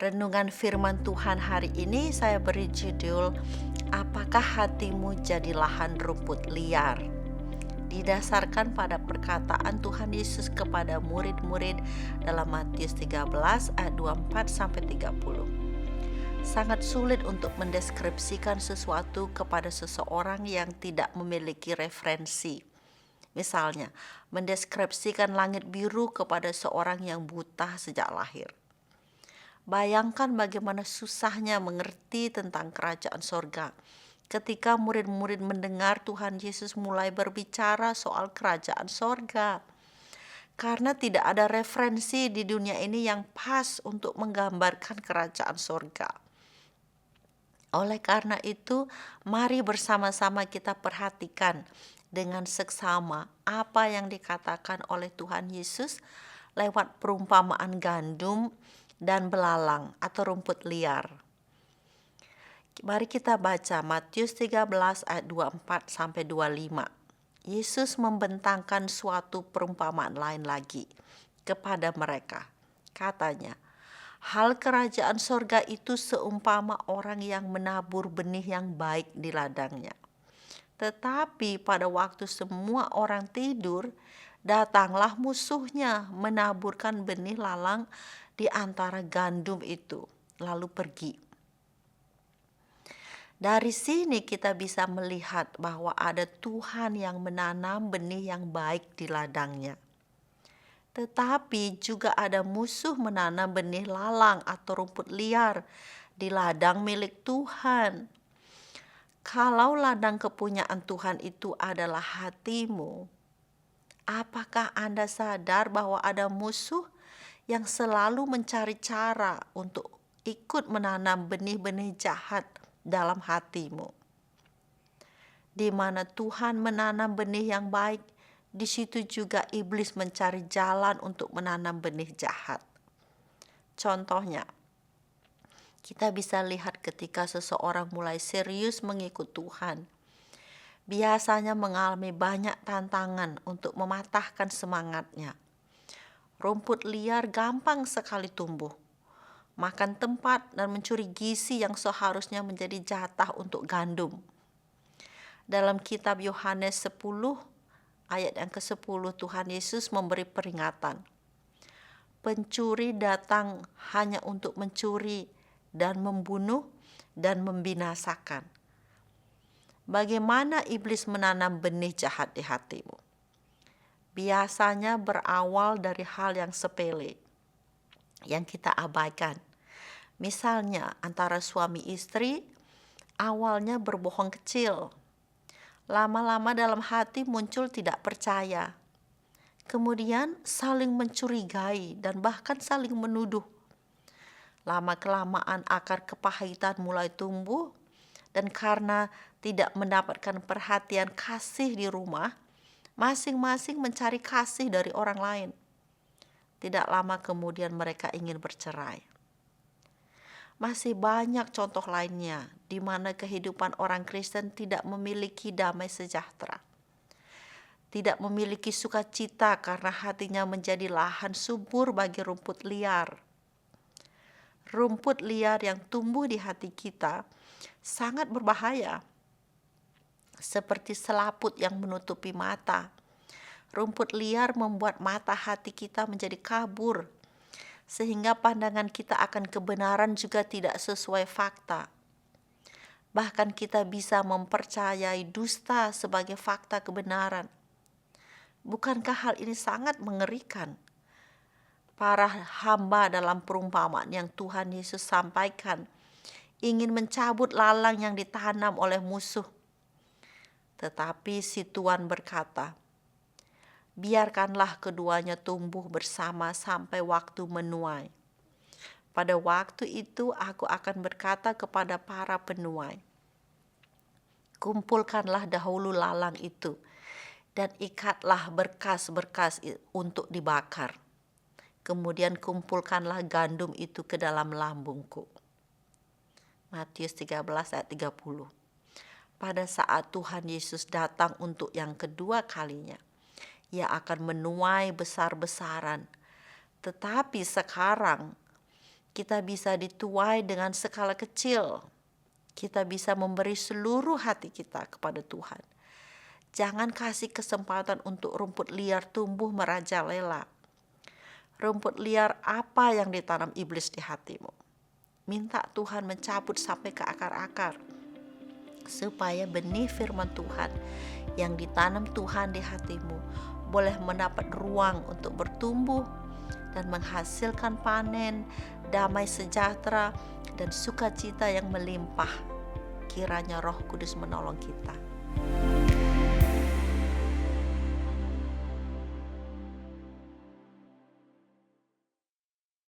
Renungan firman Tuhan hari ini saya beri judul, apakah hatimu jadi lahan rumput liar? Didasarkan pada perkataan Tuhan Yesus kepada murid-murid dalam Matius 13 ayat 24-30. Sangat sulit untuk mendeskripsikan sesuatu kepada seseorang yang tidak memiliki referensi. Misalnya, mendeskripsikan langit biru kepada seorang yang buta sejak lahir. Bayangkan bagaimana susahnya mengerti tentang kerajaan sorga ketika murid-murid mendengar Tuhan Yesus mulai berbicara soal kerajaan sorga. Karena tidak ada referensi di dunia ini yang pas untuk menggambarkan kerajaan sorga. Oleh karena itu, mari bersama-sama kita perhatikan dengan seksama apa yang dikatakan oleh Tuhan Yesus lewat perumpamaan gandum dan belalang atau rumput liar. Mari kita baca Matius 13 ayat 24-25. Yesus membentangkan suatu perumpamaan lain lagi kepada mereka. Katanya, hal kerajaan sorga itu seumpama orang yang menabur benih yang baik di ladangnya. Tetapi pada waktu semua orang tidur, datanglah musuhnya menaburkan benih lalang di antara gandum itu, lalu pergi. Dari sini kita bisa melihat bahwa ada Tuhan yang menanam benih yang baik di ladangnya. Tetapi juga ada musuh menanam benih lalang atau rumput liar di ladang milik Tuhan. Kalau ladang kepunyaan Tuhan itu adalah hatimu, apakah Anda sadar bahwa ada musuh yang selalu mencari cara untuk ikut menanam benih-benih jahat dalam hatimu? Di mana Tuhan menanam benih yang baik, di situ juga iblis mencari jalan untuk menanam benih jahat. Contohnya, kita bisa lihat ketika seseorang mulai serius mengikut Tuhan, biasanya mengalami banyak tantangan untuk mematahkan semangatnya. Rumput liar gampang sekali tumbuh, makan tempat dan mencuri gizi yang seharusnya menjadi jatah untuk gandum. Dalam kitab Yohanes 10 ayat yang ke-10 Tuhan Yesus memberi peringatan. Pencuri datang hanya untuk mencuri dan membunuh dan membinasakan. Bagaimana iblis menanam benih jahat di hatimu? Biasanya berawal dari hal yang sepele yang kita abaikan. Misalnya antara suami istri awalnya berbohong kecil. Lama-lama dalam hati muncul tidak percaya. Kemudian saling mencurigai dan bahkan saling menuduh. Lama-kelamaan akar kepahitan mulai tumbuh dan karena tidak mendapatkan perhatian kasih di rumah, masing-masing mencari kasih dari orang lain. Tidak lama kemudian mereka ingin bercerai. Masih banyak contoh lainnya di mana kehidupan orang Kristen tidak memiliki damai sejahtera. Tidak memiliki sukacita karena hatinya menjadi lahan subur bagi rumput liar. Rumput liar yang tumbuh di hati kita sangat berbahaya. Seperti selaput yang menutupi mata. Rumput liar membuat mata hati kita menjadi kabur, sehingga pandangan kita akan kebenaran juga tidak sesuai fakta. Bahkan kita bisa mempercayai dusta sebagai fakta kebenaran. Bukankah hal ini sangat mengerikan? Para hamba dalam perumpamaan yang Tuhan Yesus sampaikan ingin mencabut lalang yang ditanam oleh musuh. Tetapi si Tuhan berkata, biarkanlah keduanya tumbuh bersama sampai waktu menuai. Pada waktu itu aku akan berkata kepada para penuai, kumpulkanlah dahulu lalang itu dan ikatlah berkas-berkas untuk dibakar. Kemudian kumpulkanlah gandum itu ke dalam lambungku. Matius 13 ayat 30. Pada saat Tuhan Yesus datang untuk yang kedua kalinya, Ia akan menuai besar-besaran. Tetapi sekarang Kita bisa dituai dengan skala kecil. Kita bisa memberi seluruh hati kita kepada Tuhan. Jangan kasih kesempatan untuk rumput liar tumbuh merajalela. Rumput liar apa yang ditanam iblis di hatimu? Minta Tuhan mencabut sampai ke akar-akar, supaya benih firman Tuhan yang ditanam Tuhan di hatimu boleh mendapat ruang untuk bertumbuh dan menghasilkan panen, damai sejahtera, dan sukacita yang melimpah. Kiranya Roh Kudus menolong kita.